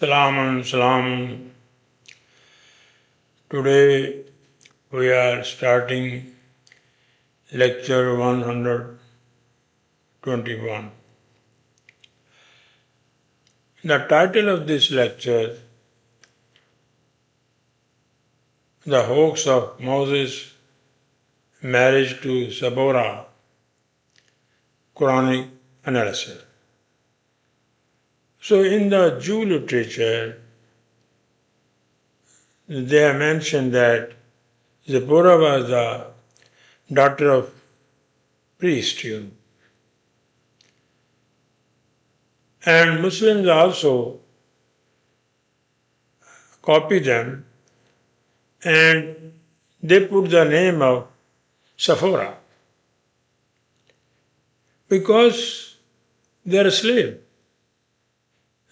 Salaam. Salaam. Today we are starting lecture 121. The title of this lecture, The Hoax of Moses' Marriage to Zipporah, Quranic Analysis. So in the Jew literature, they have mentioned that Zipporah was the daughter of priest, and Muslims also copy them, and they put the name of Ṣaffūrah because they are a slave.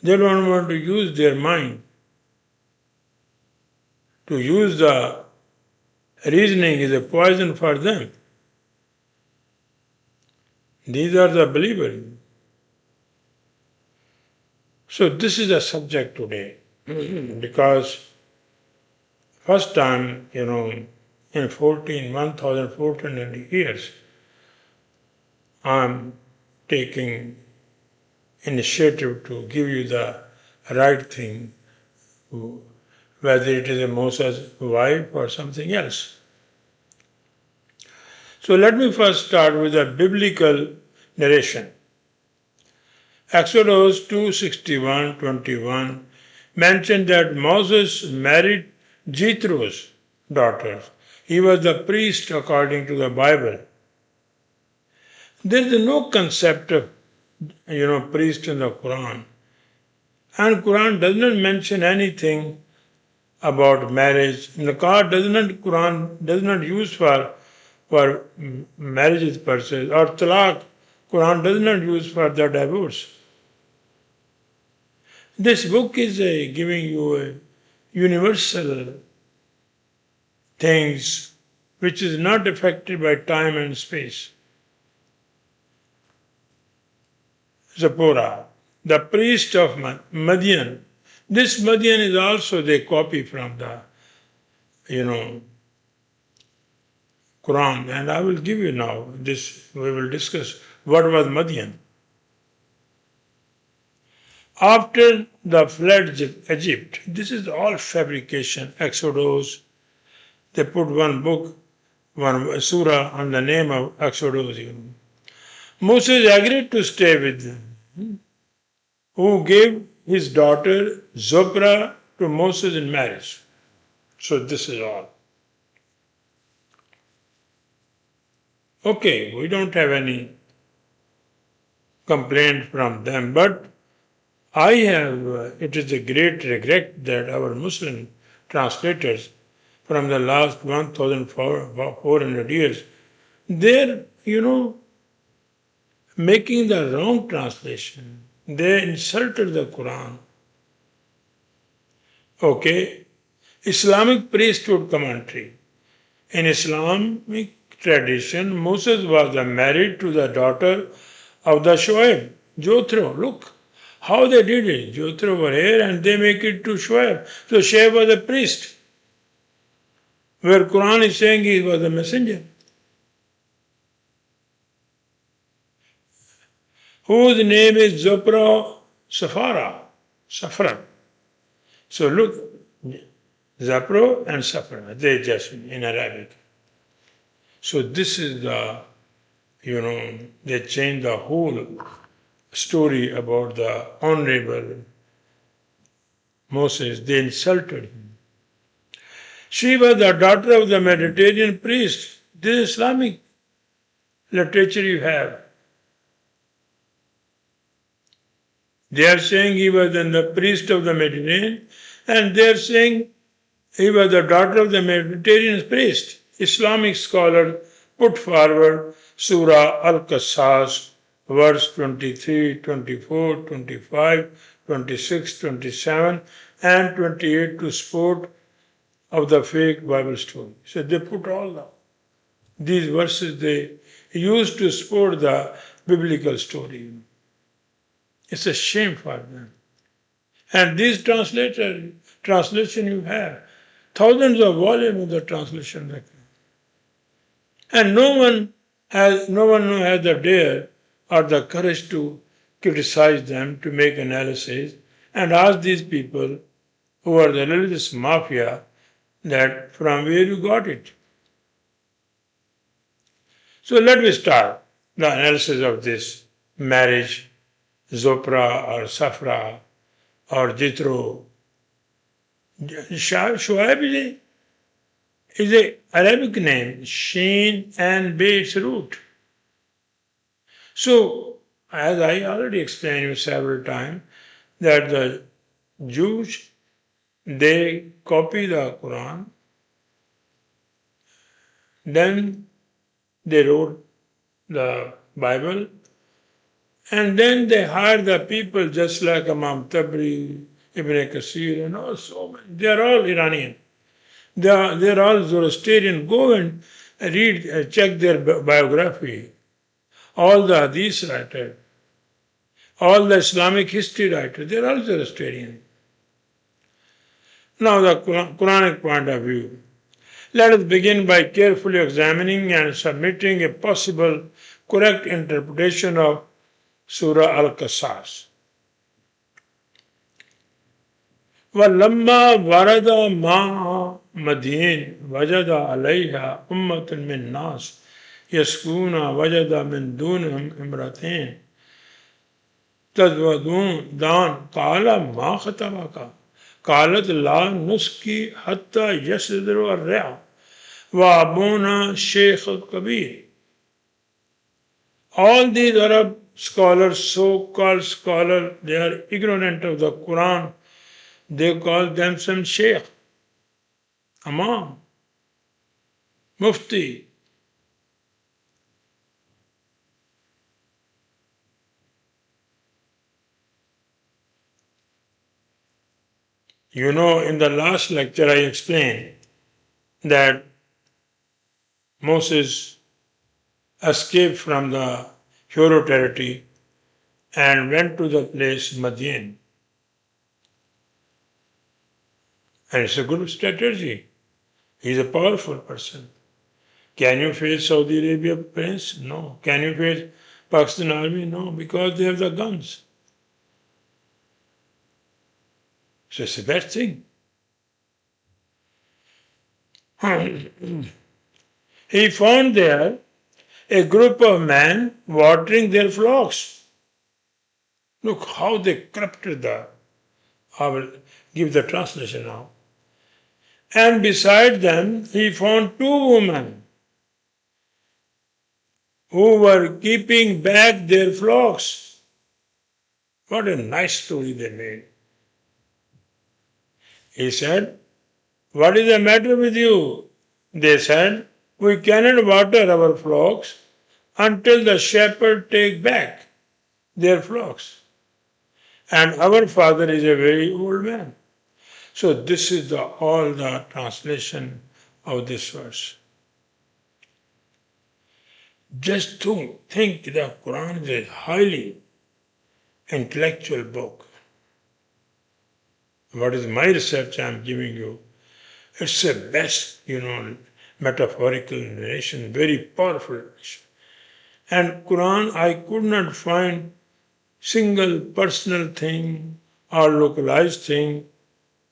They don't want to use their mind. To use the reasoning is a poison for them. These are the believers. So this is the subject today, because first time, in 1,400 years, I'm taking initiative to give you the right thing, whether it is a Mūsā's wife or something else. So let me first start with a biblical narration. Exodus 2:61-21 mentioned that Moses married Jethro's daughter. He was the priest according to the Bible. There is no concept of priest in the Quran. And Quran does not mention anything about marriage. The Quran does not use for marriages per se, or talaq. Quran does not use for the divorce. This book is giving you a universal things which is not affected by time and space. Zipporah, the priest of Madian. This Madian is also they copy from the, Quran. And I will give you now this, we will discuss what was Madian. After the flood of Egypt, this is all fabrication, Exodus. They put one book, one surah on the name of Exodus. Moses agreed to stay with them, who gave his daughter Zipporah to Moses in marriage. So this is all. Okay, we don't have any complaint from them, but I have, it is a great regret that our Muslim translators from the last 1,400 years, they're, making the wrong translation. They insulted the Quran. Okay, Islamic priesthood commentary. In Islamic tradition, Moses was married to the daughter of the Shoaib, Jethro. Look how they did it. Jethro over here and they make it to Shoaib. So Shoaib was a priest, where Quran is saying he was a messenger. Whose name is Zipporah Ṣaffūrah. So look, Zipporah and Ṣaffūrah, they just in Arabic. So this is the, they changed the whole story about the unravel Moses. They insulted him. She was the daughter of the Mediterranean priest. This is Islamic literature you have. They are saying he was the priest of the Mediterranean, and they are saying he was the daughter of the Mediterranean priest. Islamic scholars put forward Surah Al-Qasas, verse 23, 24, 25, 26, 27, and 28 to support of the fake Bible story. So they put these verses they used to support the biblical story. It's a shame for them. And these translation you have, thousands of volumes of the translation. And no one has the dare or the courage to criticize them, to make analysis, and ask these people who are the religious mafia that from where you got it. So let me start the analysis of this marriage, Zipporah or Ṣaffūrah or Jethro. Shoaib is an Arabic name, Sheen and Bait's root. So, as I already explained you several times, that the Jews, they copy the Quran, then they wrote the Bible, and then they hired the people just like Imam Tabri, Ibn Kasir, and all so many. They are all Iranian. They are all Zoroastrian. Go and read, check their biography. All the Hadith writers, all the Islamic history writers, they are all Zoroastrian. Now the Quranic point of view. Let us begin by carefully examining and submitting a possible correct interpretation of Surah Al-Qasas. وَلَمَّا وَرَدَ مَاءَ مَدْيَنَ وَجَدَ عَلَيْهَا أُمَّةٌ مِّن نَّاسٍ يَسْقُونَ وَجَدَ مِن دُونِهِمْ امْرَأَتَيْنِ تَذْوَذُونَ قَالَ مَا خَطَبَكَ قَالَتْ لَا نُسْقِي حَتَّى يَصْدُرَ الرِّعْيُ وَأَبُونَا شَيْخٌ كَبِيرٌ. All these Arab scholars, so-called scholars, they are ignorant of the Quran. They call themselves Sheikh, Imam, Mufti. You know, in the last lecture I explained that Moses escaped from the Pharaoh territory and went to the place Madian. And it's a good strategy. He's a powerful person. Can you face Saudi Arabia prince? No. Can you face Pakistan army? No, because they have the guns. So it's a bad thing. He found there a group of men watering their flocks. Look how they corrupted I will give the translation now. And beside them, he found two women who were keeping back their flocks. What a nice story they made. He said, "What is the matter with you?" They said, "We cannot water our flocks until the shepherd take back their flocks. And our father is a very old man." So this is all the translation of this verse. Just to think the Quran is a highly intellectual book. What is my research I am giving you? It's the best, metaphorical narration, very powerful narration. And Quran, I could not find single personal thing or localized thing.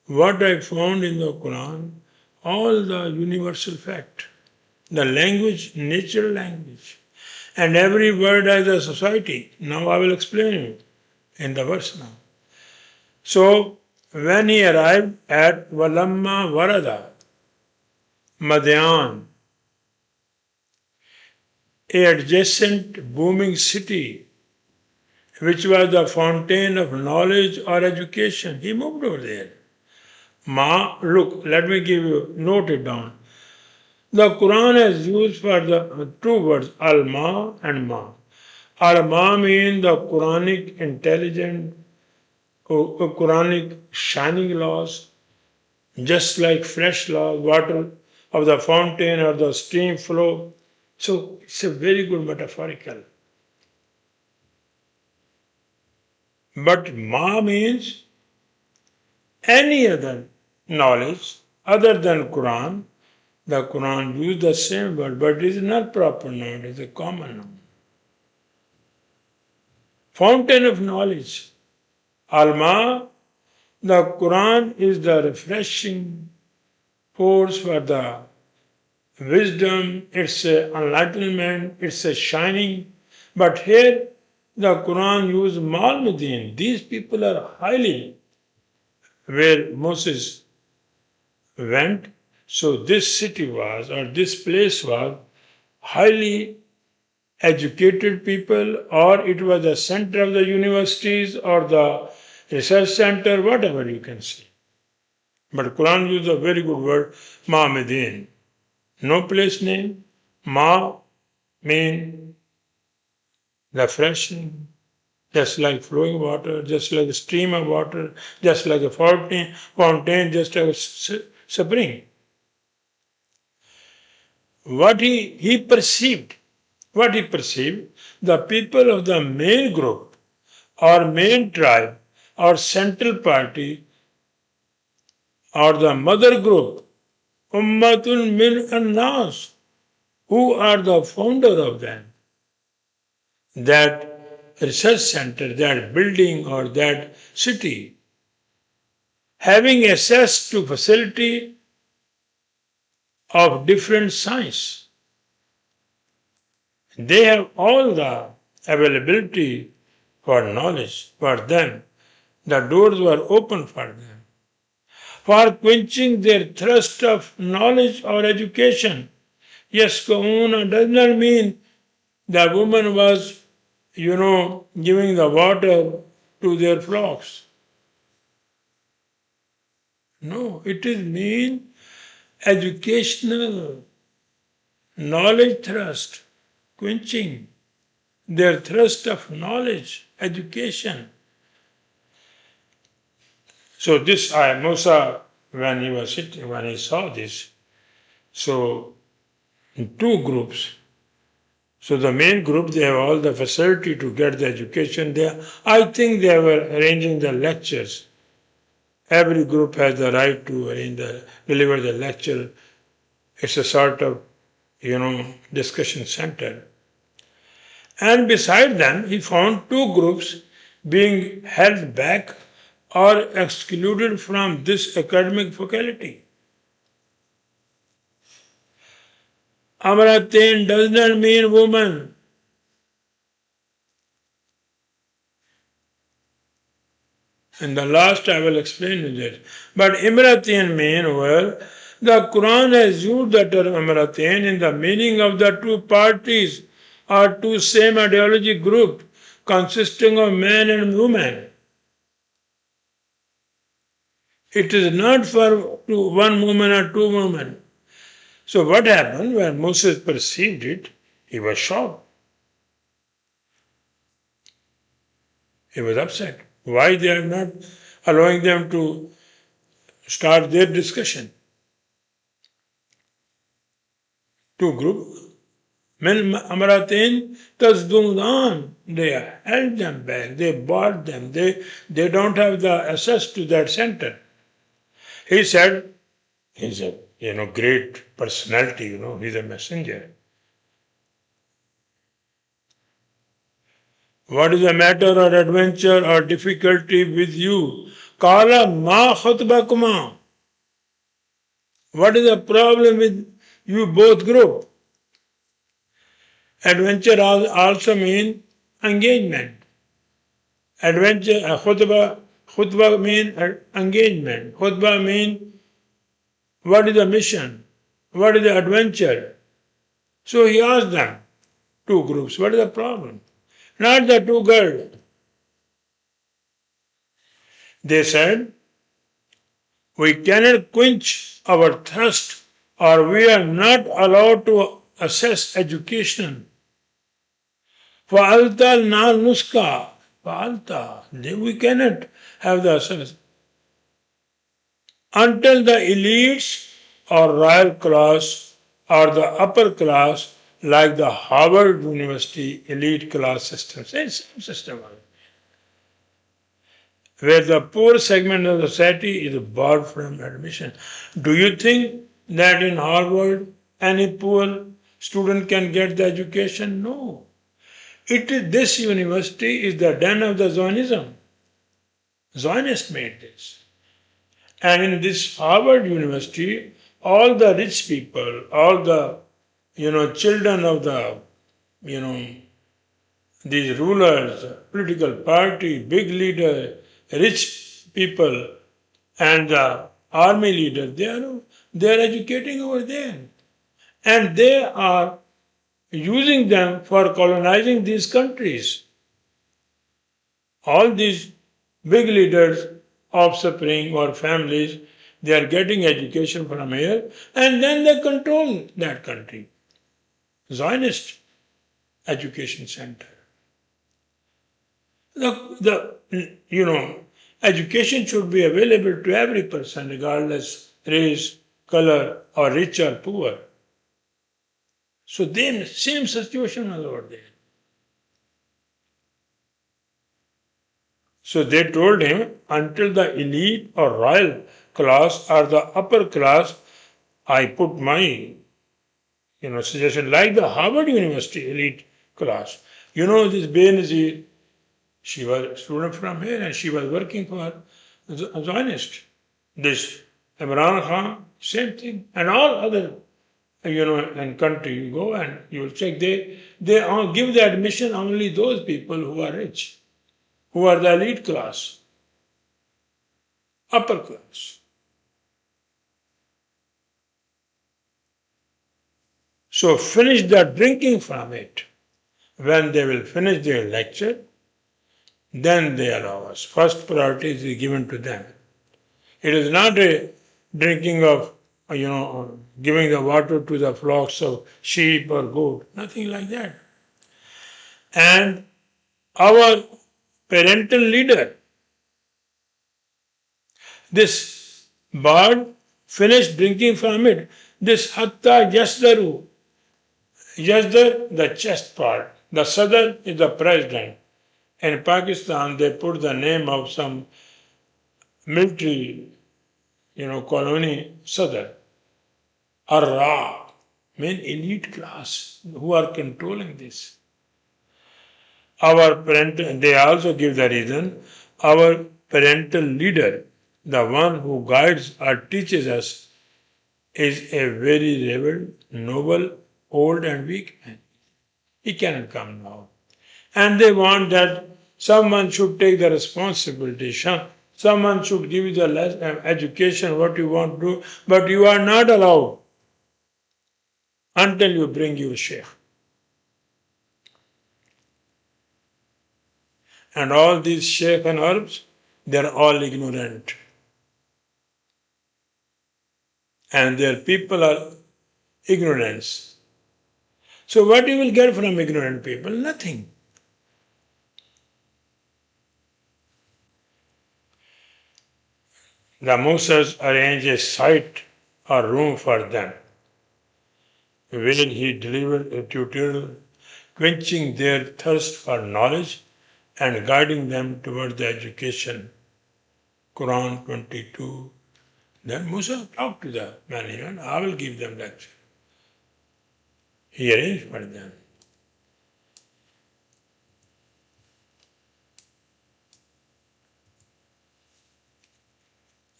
What I found in the Quran, all the universal fact, the language, natural language, and every word has a society. Now I will explain you in the verse now. So, when he arrived at Walamma Varada, Madyan, a adjacent booming city, which was the fountain of knowledge or education, he moved over there. Look, let me note it down. The Quran has used for the two words, al-ma and ma. Al-ma means the Quranic intelligent, Quranic shining laws, just like fresh water of the fountain or the stream flow. So it's a very good metaphorical. But ma means any other knowledge other than Quran. The Quran uses the same word, but it is not proper noun, it is a common noun. Fountain of knowledge. Alma, the Quran is the refreshing force for the wisdom, it's a enlightenment, it's a shining. But here the Quran uses Malmudin. These people are highly where Moses went. So this city was, or this place was, highly educated people, or it was the center of the universities or the research center, whatever you can say. But Quran uses a very good word, Ma'amidin. No place name. Ma mean refreshing, just like flowing water, just like a stream of water, just like a fountain, just like a spring. What he perceived, the people of the main group or main tribe or central party or the mother group, Ummatun min an-nas, who are the founder of them, that research center, that building or that city, having access to facility of different science. They have all the availability for knowledge for them. The doors were open for them. For quenching their thirst of knowledge or education. Yes, Kahuna does not mean the woman was, giving the water to their flocks. No, it is mean educational knowledge thirst, quenching their thirst of knowledge, education. So this Mūsā, when he was sitting, when he saw this, so in two groups. So the main group, they have all the facility to get the education there. I think they were arranging the lectures. Every group has the right to deliver the lecture. It's a sort of, discussion center. And beside them, he found two groups being held back or excluded from this academic faculty. Amratain does not mean woman. And the last I will explain you this. But Imratain mean, the Quran has used the term Imratain in the meaning of the two parties or two same ideology group consisting of man and woman. It is not for one woman or two women. So what happened when Moses perceived it? He was shocked. He was upset. Why they are not allowing them to start their discussion? Two groups. Men Amratain Tasdudan, they held them back, they barred them, they don't have the access to that center. He said, he's a great personality, he's a messenger. What is the matter or adventure or difficulty with you? Kala ma khutbakuma. What is the problem with you both group? Adventure also means engagement. Adventure, khutbah means engagement. Khutbah means what is the mission? What is the adventure? So he asked them, two groups, what is the problem? Not the two girls. They said, we cannot quench our thirst or we are not allowed to access education. Fa'alta na nuska. Fa'alta. We cannot have the access. until the elites or royal class or the upper class like the Harvard University elite class system. Same system where the poor segment of the society is barred from admission. Do you think that in Harvard any poor student can get the education? No. This university is the den of the Zionism. Zionists made this. And in this Harvard University, all the rich people, all the children of the these rulers, political party, big leaders, rich people, and the army leaders, they are educating over there. And they are using them for colonizing these countries. All these big leaders, offspring or families, they are getting education from here and then they control that country. Zionist education center. Education should be available to every person regardless race, color or rich or poor. So then same situation was over there. So they told him, until the elite or royal class or the upper class, I put my suggestion, like the Harvard University elite class. This Benazir, she was a student from here and she was working for a Zionist. This Imran Khan, same thing. And all other, in country, you go and you will check, they all give the admission only those people who are rich, who are the elite class, upper class. So finish the drinking from it. When they will finish their lecture, then they allow us. First priority is given to them. It is not a drinking of, giving the water to the flocks of sheep or goat, nothing like that. And our parental leader, this bird finished drinking from it. This hatta yasdaru, yasdar, the chest part. The sadr is the president. In Pakistan, they put the name of some military, colony, sadr. Arra, mean elite class who are controlling this. They also give the reason, our parental leader, the one who guides or teaches us, is a very reverend, noble, old and weak man. He cannot come now. And they want that someone should take the responsibility. Someone should give you the education, what you want to do, but you are not allowed until you bring your sheikh. And all these sheikh and Arabs, they are all ignorant. And their people are ignorance. So what you will get from ignorant people? Nothing. The Mūsās arranged a site or room for them, where he delivered a tutorial, quenching their thirst for knowledge and guiding them toward the education. Quran 22. Then Mūsā talked to the management, I will give them lecture. He arranged for them.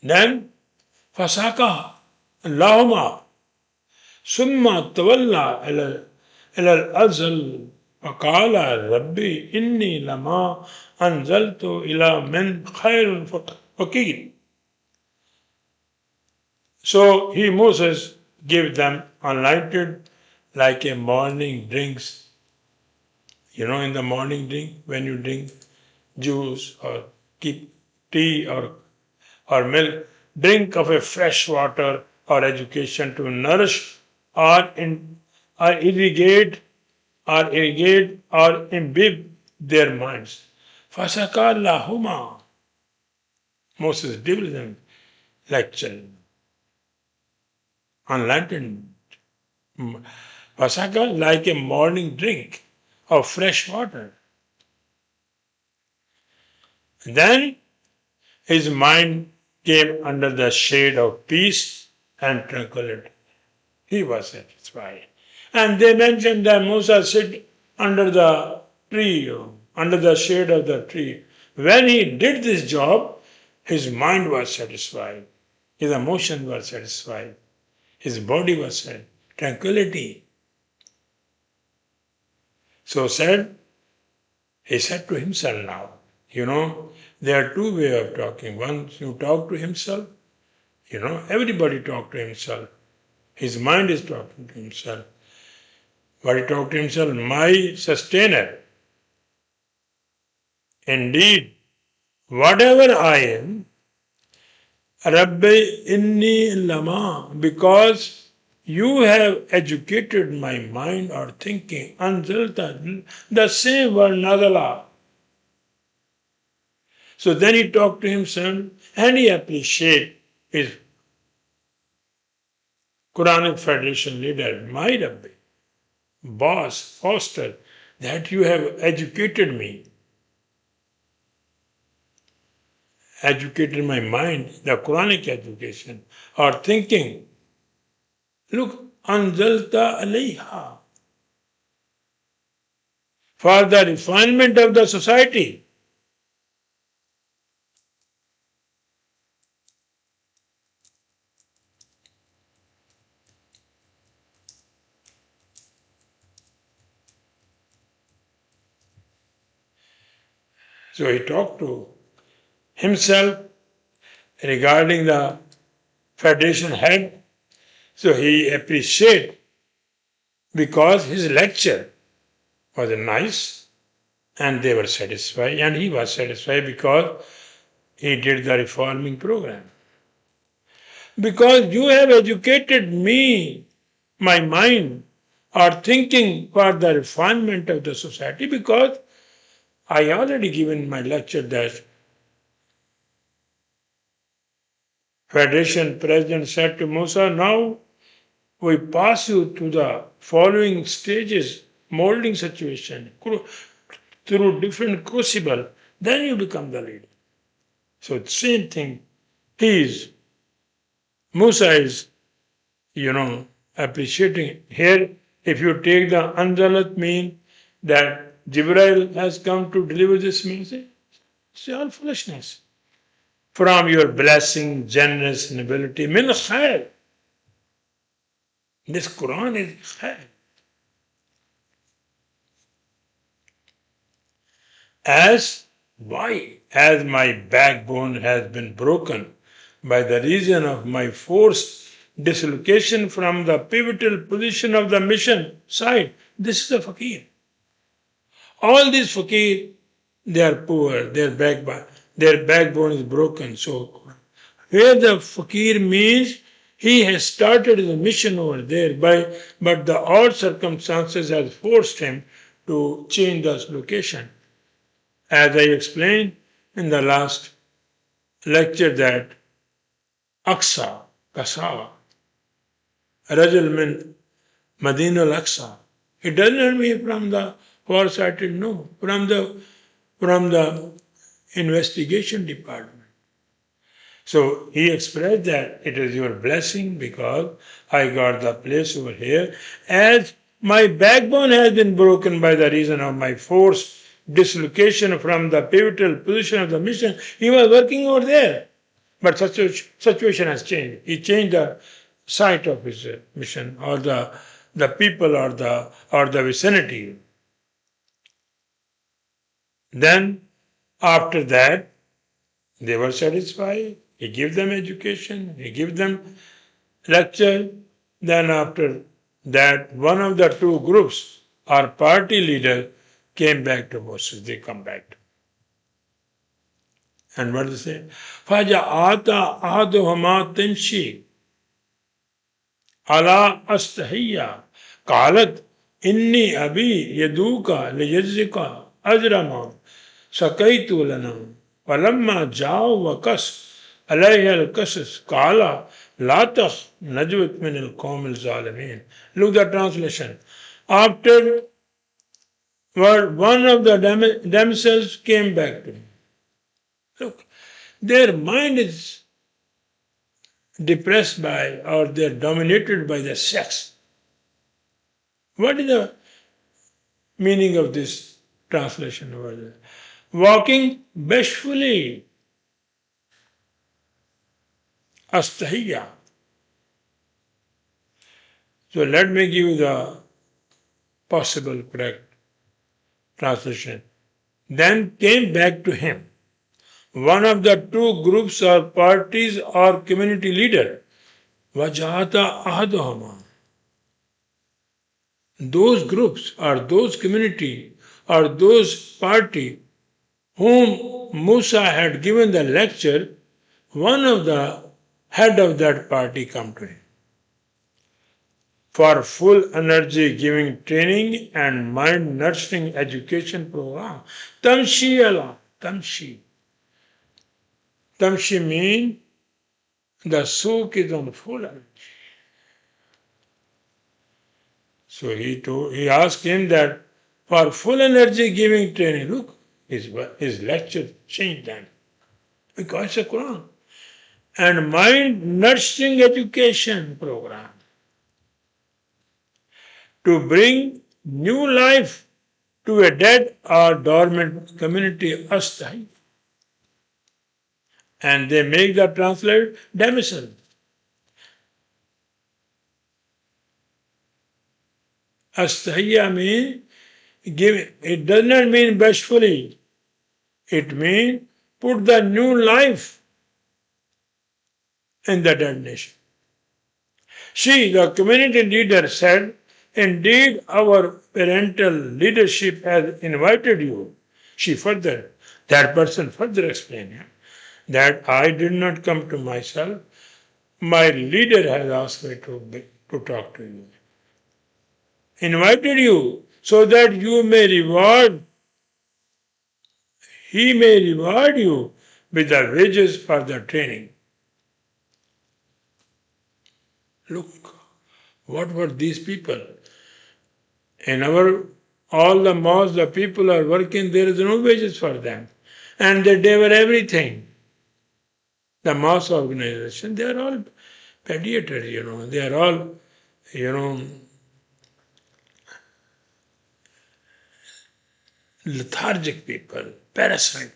Then, فَسَاقَ اللَّهُمَا ثُمَّ تَوَلَّى إِلَى الْأَرْضِ فَقَالَ رَبِّي إِنِّي لَمَا أَنزَلْتُ إِلَى مِنْ خَيْرٍ فَقِيرٍ. So Moses gave them unlighted like a morning drinks. In the morning drink, when you drink juice or tea or milk, drink of a fresh water or education to nourish or irrigate or imbibe their minds. فَسَقَى اللَّهُمَا. Moses did them. lecture, enlightenment. Vasaka like a morning drink of fresh water. Then his mind came under the shade of peace and tranquility. He was satisfied. And they mentioned that Mūsā sit under the tree, under the shade of the tree. When he did this job, his mind was satisfied. His emotions were satisfied. His body was satisfied. Tranquility. So he said to himself now, there are two ways of talking. One, you talk to himself. Everybody talk to himself. His mind is talking to himself. But he talked to himself, my sustainer. Indeed, whatever I am, Rabbi inni lama, because you have educated my mind or thinking, anzalta, the same word nazala. So then he talked to himself and he appreciated his Quranic Federation leader, my Rabbi, boss, foster, that you have educated me, educated my mind, the Quranic education, or thinking. Look, anzalta alayha, for the refinement of the society. So he talked to himself regarding the Federation head. So he appreciated because his lecture was nice and they were satisfied and he was satisfied because he did the reforming program. Because you have educated me, my mind, or thinking for the refinement of the society, because I already given my lecture that Federation President said to Mūsā, now we pass you to the following stages, molding situation, through different crucible, then you become the leader. So the same thing, Mūsā is, appreciating. Here, if you take the anzalat mean that Jibreel has come to deliver this message, it's all foolishness. From your blessing, generous, nobility, min khair. This Quran is khair. Why? As my backbone has been broken by the reason of my forced dislocation from the pivotal position of the mission side. This is a fakir. All these fakir, they are poor, their backbone is broken. So here the fakir means he has started the mission over there, but the odd circumstances has forced him to change the location. As I explained in the last lecture that Aqsa, Qasa, Rajul min Madina al-Aqsa. It does not mean from the far-sighted, no, from the investigation department. So he expressed that it is your blessing because I got the place over here. As my backbone has been broken by the reason of my forced dislocation from the pivotal position of the mission, he was working over there. But situation has changed. He changed the site of his mission, or the people, or the vicinity. Then, after that, they were satisfied. He gave them education. He gave them lecture. Then after that, one of the two groups, our party leader, came back to Moses. They come back. And what does it say? فَجَعَاتَ أَحَدُهُمَا تَنْشِي ala astahiyya qalat inni abi yaduka liyajzika ajrama sakaitu lana walamma ja'u waqas عليها القصص قال لا تخ نجوت من القوم الظالمين. Look the translation. After one of the damsels came back to him. Look, their mind is depressed by or they're dominated by the sex. What is the meaning of this translation over there? Walking bashfully. Astahiyya. So let me give you the possible correct translation. Then came back to him one of the two groups or parties or community leader. Vajata ahaduhuma. Those groups or those community or those party whom Mūsā had given the lecture, one of the head of that party come to him for full energy giving training and mind nurturing education program. Tamshi Allah. Tamshi. Tamshi means the souk is on full energy. So he asked him that for full energy giving training, look, his lecture changed then. Because it's a Quran. And mind nurturing education program to bring new life to a dead or dormant community, astahi. And they make the translate damsel. Astahiya means give. It does not mean bashfully. It means put the new life in the dead nation. She, the community leader, said, indeed, our parental leadership has invited you. That person further explained that I did not come to myself. My leader has asked me to talk to you. Invited you so that he may reward you with the wages for the training. Look, what were these people? In all the mosques, the people are working, there is no wages for them. And they deliver everything. The mosque organization, they are all pediatrics, they are all, lethargic people, parasite.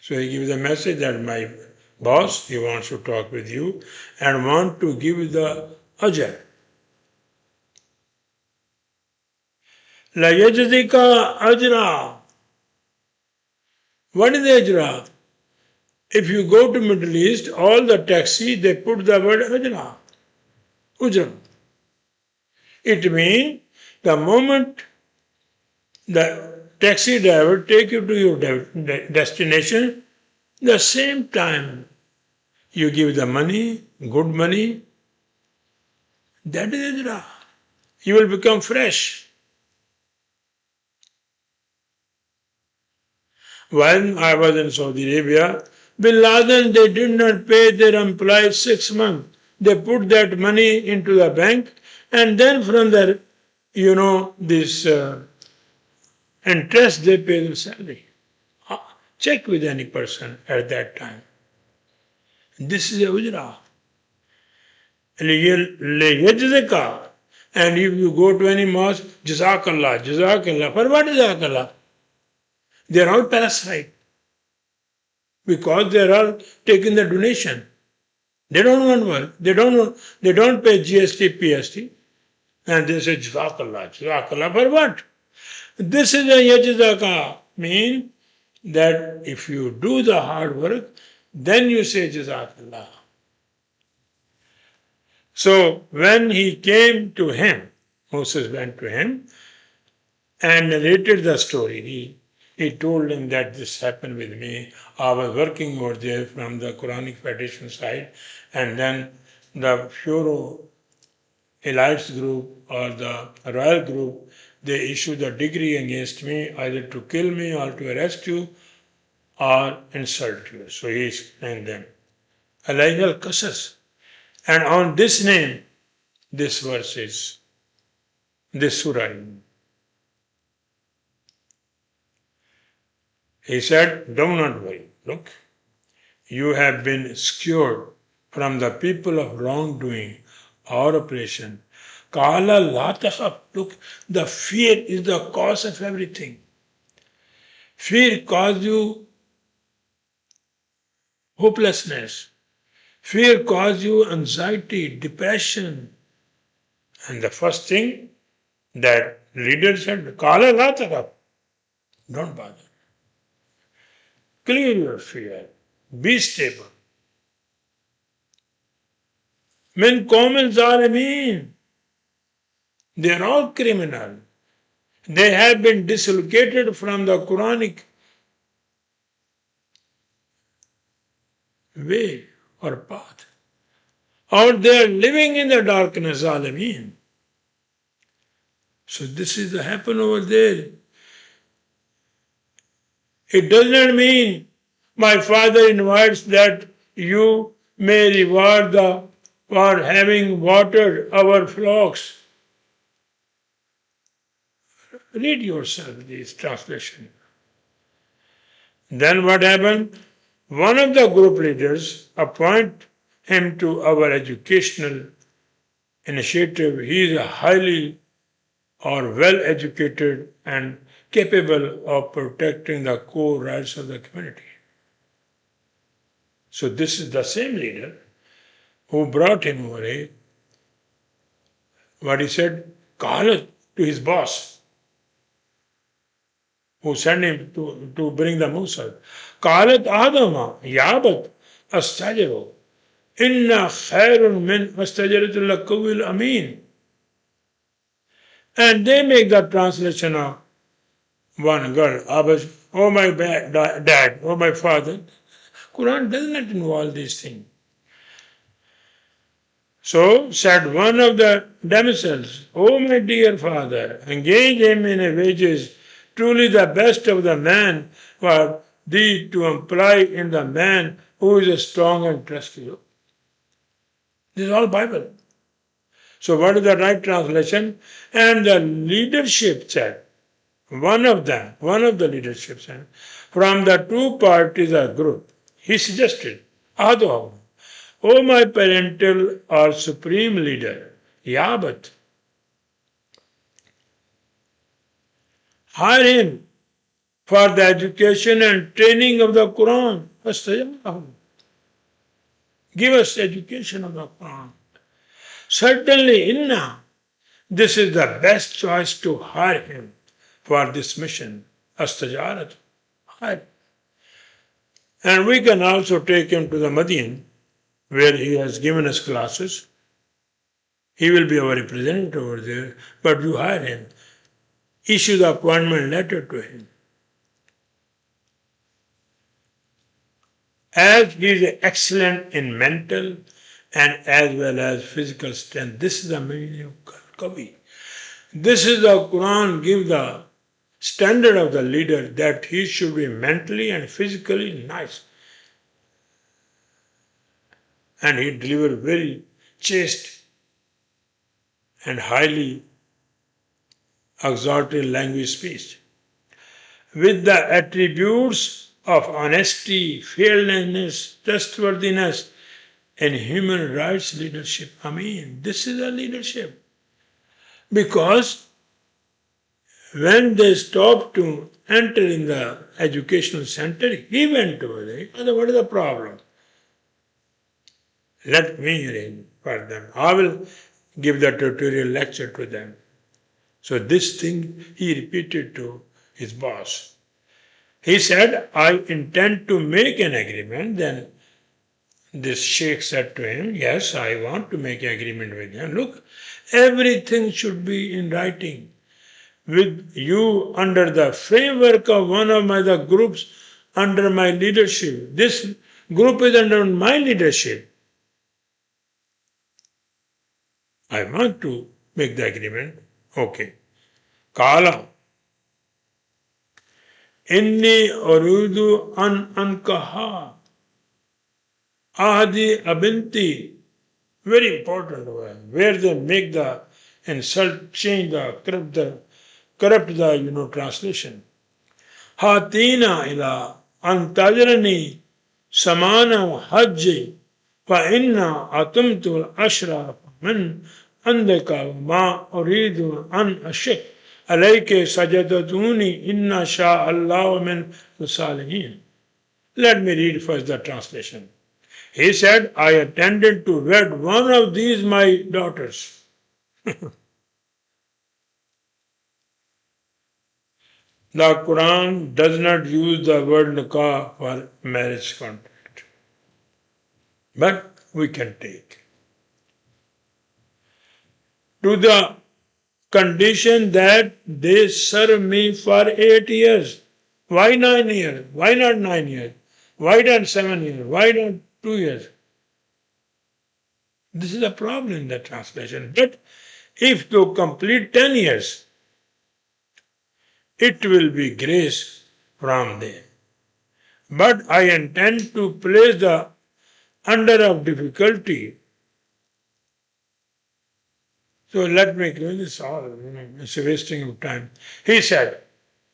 So he gives a message that my boss, he wants to talk with you and want to give you the ajr. La yajzika ajra. What is the ajra? If you go to Middle East, all the taxi, they put the word ajra. Ujra. It means the moment the taxi driver take you to your destination, the same time you give the money, good money, that is ajra. You will become fresh. When I was in Saudi Arabia, Bin Laden, they did not pay their employees 6 months. They put that money into the bank and then from there, this interest, they pay the salary. Check with any person at that time. This is a ujra. And if you go to any mosque, Jazakallah, Jazakallah. For what Jazakallah? They are all parasite. Because they are all taking the donation. They don't want work. They don't pay GST, PST. And they say Jazakallah, Jazakallah. For what? This is a yajzaka. Mean that if you do the hard work, then you say Jazakallah. So when he came to him, Moses went to him and narrated the story. He told him that this happened with me. I was working over there from the Quranic Education side, and then the Puro elites group or the royal group, they issued a decree against me, either to kill me or to arrest you. or insult you. So he named them Al-Qasas. And on this name, this verse is, this surah. He said, do not worry. Look, you have been secured from the people of wrongdoing or oppression. Kala la takhaf. Look, the fear is the cause of everything. Fear causes you hopelessness. Fear causes you anxiety, depression. And the first thing that leader said, Kala la takhaf. Don't bother. Clear your fear. Be stable. Min qawmin zalimin. They are all criminal. They have been dislocated from the Quranic way or path. Or they are living in the darkness, zalimin. So this is the happen over there. It does not mean my father invites that you may reward for having watered our flocks. Read yourself this translation. Then what happened? One of the group leaders appointed him to our educational initiative. He is a highly or well-educated and capable of protecting the core rights of the community. So this is the same leader who brought him over here. What he said, Khalat to his boss, who sent him to bring the Mūsā. Khalat Adama, Yabat, Astajaro, Inna khairun min astajaratul lakawil amin. And they make the translation of one girl, Abbas, oh my dad, oh my father. Quran does not involve these things. So said one of the damsels, oh my dear father, engage him in a wages, truly the best of the man for thee to employ in the man who is strong and trustworthy. This is all Bible. So what is the right translation? And the leadership said, one of the leadership said, from the two parties or group, he suggested, Ado, O my parental or supreme leader, Yabat, hire him for the education and training of the Quran. Give us education of the Quran. Certainly, Inna, this is the best choice to hire him for this mission. Astajarat, hire. And we can also take him to the Madian, where he has given us classes. He will be our representative over there, but you hire him. Issue the appointment letter to him. As he is excellent in mental and as well as physical strength. This is the meaning of Kavi. This is the Quran give the standard of the leader that he should be mentally and physically nice. And he delivered very chaste and highly exalted language speech. With the attributes of honesty, fearlessness, trustworthiness, and human rights leadership. I mean, this is a leadership. Because when they stopped to enter in the educational center, he went over there. What is the problem? Let me arrange for them. I will give the tutorial lecture to them. So this thing he repeated to his boss. He said, I intend to make an agreement. Then this sheikh said to him, yes, I want to make an agreement with him. Look, everything should be in writing. With you under the framework of one of the groups under my leadership. This group is under my leadership. I want to make the agreement. Okay. Kala. Inni uridu an ankaha ahdi abinti. Very important word, where they make the insult, change corrupt the translation. Hatina ila antajrani samana hajji fa inna atumtu ashra min andaka ma uridu an ashik alayke sajadatuni inna sha Allah min salihin. Let me read first the translation. He said, I intended to wed one of these my daughters. The Quran does not use the word nikah for marriage contract. But we can take. To the condition that they serve me for 8 years. Why 9 years? Why not 9 years? Why not 7 years? Why not 2 years? This is a problem in the translation. But if to complete 10 years, it will be grace from them. But I intend to place the under of difficulty. So let me do this all. It's a wasting of time. He said,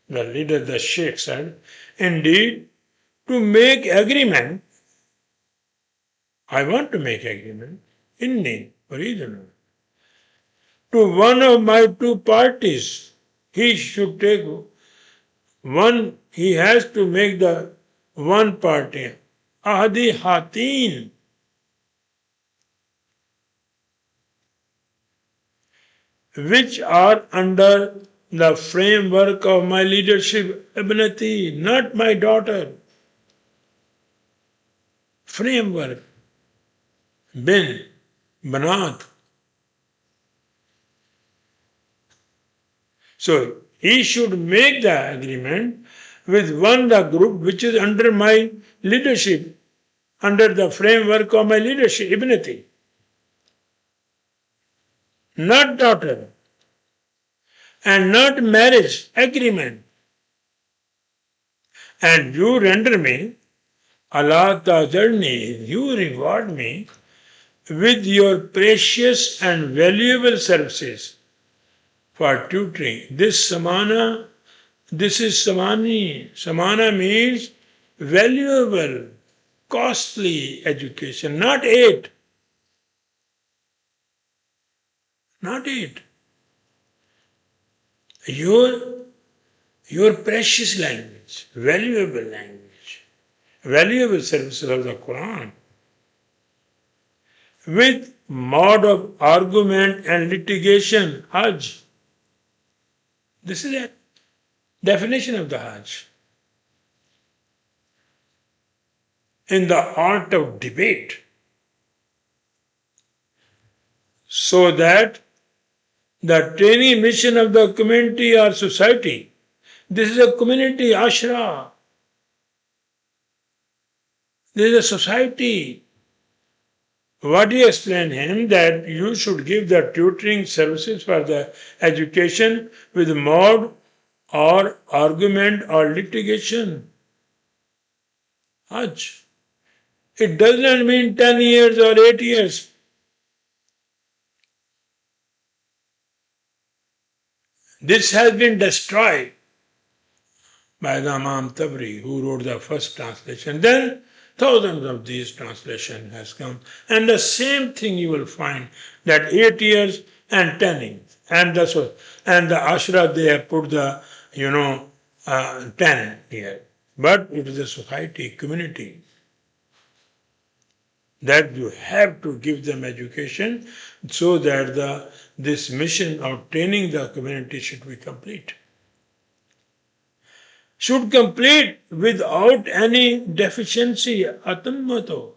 the leader, the sheikh said, indeed, to make agreement, I want to make agreement, inni, original. To one of my two parties, he should take one, he has to make the one party. Ahdi hatin. Which are under the framework of my leadership, Ibnati, not my daughter. Framework. Bin, Banat. So he should make the agreement with one the group which is under my leadership, under the framework of my leadership, Ibnati. Not daughter. And not marriage agreement. And you render me, Allah Ta'ajirni, you reward me with your precious and valuable services for tutoring. This samana, this is samani. Samana means valuable, costly education, not aid. Not aid. Your precious language, valuable services of the Quran, with mode of argument and litigation, Hajj. This is a definition of the Hajj. In the art of debate, so that the training mission of the community or society, this is a community, ashra. This is a society. What do you explain him? That you should give the tutoring services for the education with mode or argument or litigation. Hajj. It does not mean 10 years or 8 years. This has been destroyed by the Imam Tabri, who wrote the first translation. Then thousands of these translations has come. And the same thing you will find, that 8 years and 10 years. And the Ashra, they have put the, 10 years. But it is a society, community, that you have to give them education so that this mission of training the community should be complete. Should complete without any deficiency, atammato.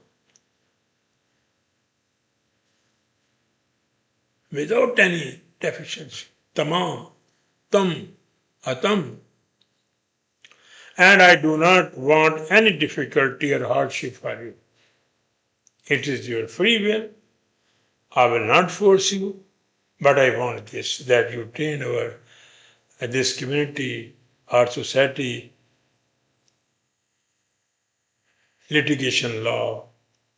Without any deficiency. Tamam, tam, atam. And I do not want any difficulty or hardship for you. It is your free will. I will not force you, but I want this, that you train this community, our society, litigation law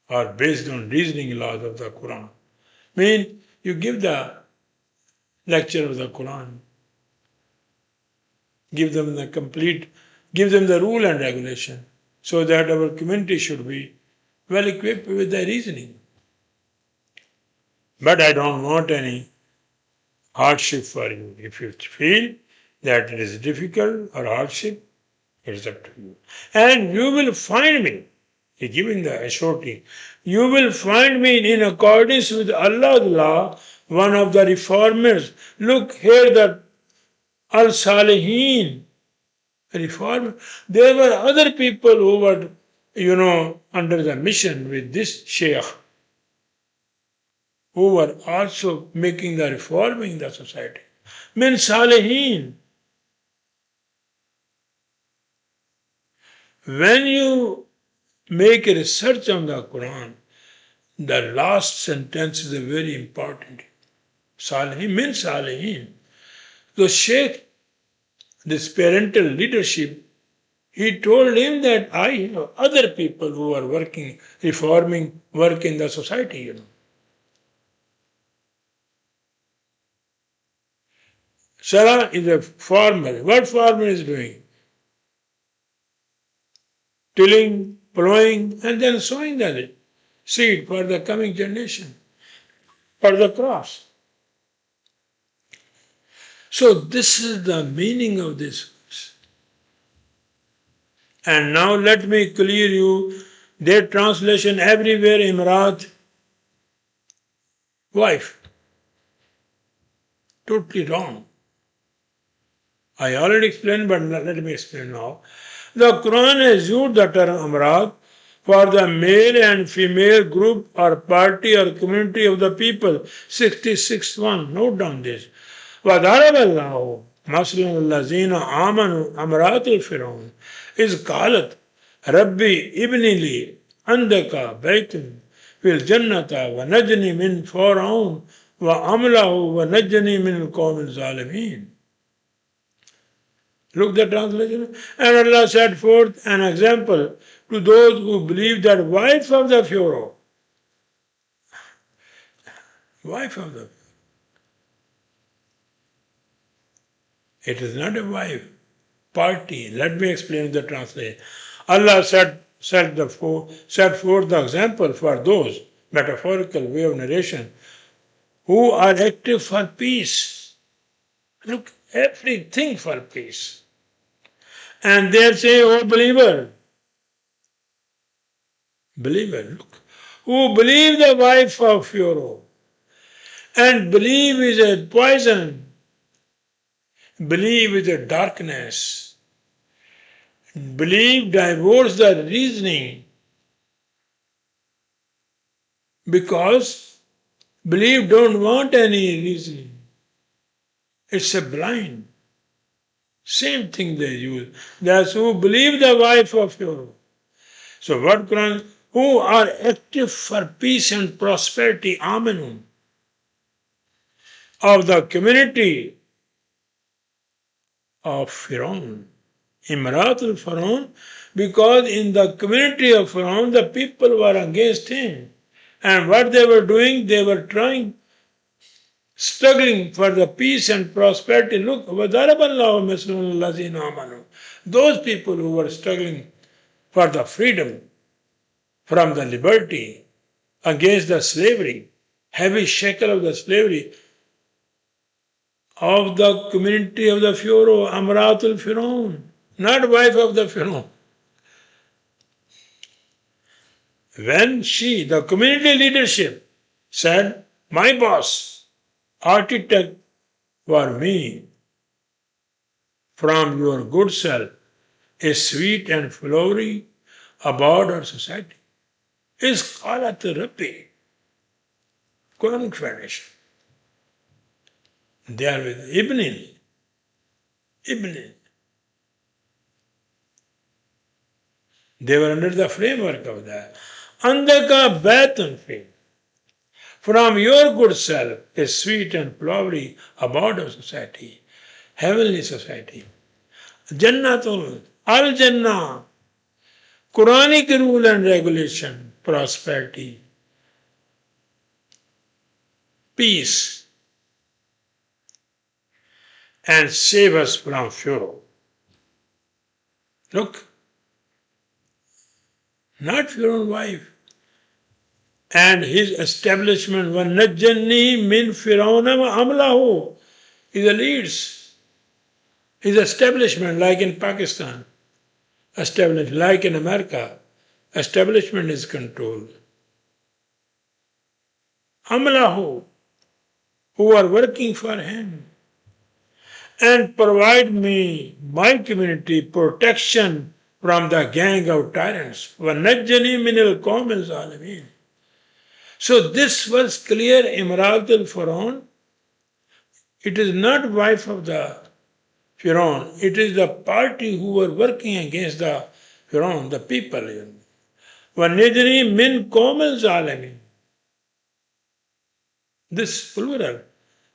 or based on reasoning laws of the Quran. You give the lecture of the Quran, give them the rule and regulation so that our community should be well equipped with the reasoning. But I don't want any hardship for you. If you feel that it is difficult or hardship, it is up to you. And you will find me, giving the assurity, you will find me in accordance with Allah's law, one of the reformers. Look here, the Al-Salihin, reformer. There were other people who were, under the mission with this Shaykh, who were also making the reforming the society. Min Salihin. When you make a research on the Quran, the last sentence is a very important. Salihin, min Salihin. The Shaykh, this parental leadership, he told him that I have other people who are working, reforming work in the society, Sarah is a farmer. What farmer is doing? Tilling, plowing, and then sowing the seed for the coming generation, for the crops. So this is the meaning of this verse. And now let me clear you, their translation everywhere, Imrat, wife. Totally wrong. I already explained, but let me explain now. The Quran has used the term Amrat for the male and female group or party or community of the people. 66:1. Note down this. وَضَرَبَ اللَّهُ مَثَلًا الَّذِينَ آمَنُوا أَمْرَاتِ الْفِرْعَوْنِ إِذْ قَالَتْ رَبِّي ابْنِ لِي عِندَكَ بَيْتًا فِي الْجَنَّةِ وَنَجِّنِي مِنْ فِرْعَوْنَ وَعَمَلِهِ وَنَجِّنِي مِنَ الْقَوْمِ الظَّالِمِينَ. Look the translation. And Allah set forth an example to those who believe that wife of the Pharaoh, it is not a wife, party. Let me explain the translation. Allah set forth the example for those, metaphorical way of narration, who are active for peace. Look, everything for peace. And they say, oh believer, look, who believe the wife of Pharaoh, and believe is a poison, believe is a darkness, believe divorce the reasoning, because believe don't want any reasoning. It's a blind. Same thing they use. That's who believe the wife of Pharaoh. So what Quran? Who are active for peace and prosperity, Amanu, of the community of Pharaoh. Imratul Pharaoh, because in the community of Pharaoh, the people were against him. And what they were doing, they were struggling for the peace and prosperity. Look, those people who were struggling for the freedom from the liberty against the slavery, heavy shackle of the slavery of the community of the Pharaoh, Amratul Pharaoh, not wife of the Pharaoh. When the community leadership, said, my boss, architect for me from your good self, is sweet and flowery about our society, is Qalat Rabbi, Quranic tradition. They are with Ibn. They were under the framework of that. Andaka Baitan fi. From your good self is sweet and flowery about our society, heavenly society. Jannatul, Al Jannah, Quranic rule and regulation, prosperity, peace, and save us from Pharaoh. Look, not Pharaoh's wife. And his establishment, وَنَجَّنِّي مِنْ فِرْعَوْنَ وَعَمْلَهُ, he leads. His establishment, like in Pakistan, established, like in America, establishment is controlled. Amlahu, who are working for him, and provide me, my community, protection from the gang of tyrants. وَنَجَّنِي مِنَ الْقَوْمِ الظَّالِمِينَ. So this was clear, Imrat al-Firaun. It is not wife of the Firaun. It is the party who were working against the Firaun, the people. وَنَجَّنِي مِنْ قَوْمِ الظَّالِمِينَ. This plural.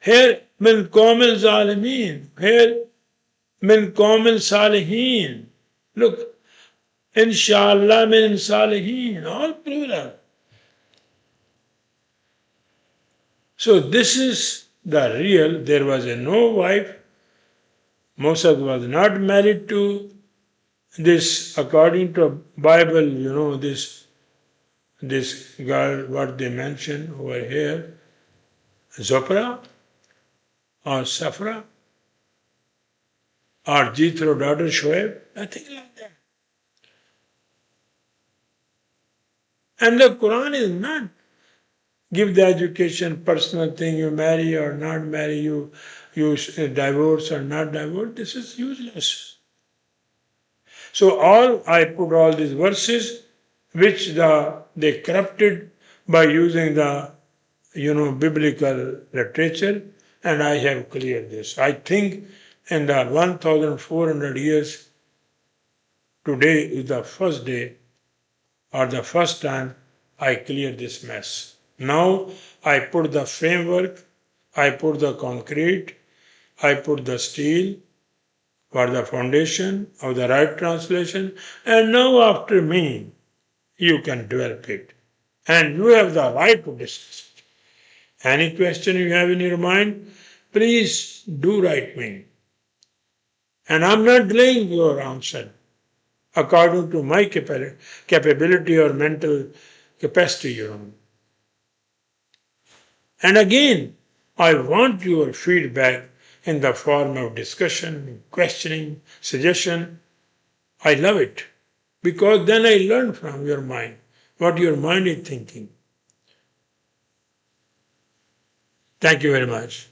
Here, min qawm al-zalimin. Here, min qawm al-salihin. Look, inshallah min salihin. All plural. So this is the real. There was no wife. Mūsā was not married to this, according to Bible, this girl, what they mention over here, Zipporah or Ṣaffūrah or Jethro's daughter Shoaib, nothing like that. And the Quran is not give the education, personal thing, you marry or not marry, you divorce or not divorce. This is useless. So I put all these verses which they corrupted by using the biblical literature, and I have cleared this. I think in the 1,400 years, today is the first day or the first time I cleared this mess. Now I put the framework, I put the concrete, I put the steel for the foundation of the right translation, and now after me, you can develop it. And you have the right to discuss it. Any question you have in your mind, please do write me. And I'm not delaying your answer according to my capability or mental capacity. And again, I want your feedback in the form of discussion, questioning, suggestion. I love it because then I learn from your mind what your mind is thinking. Thank you very much.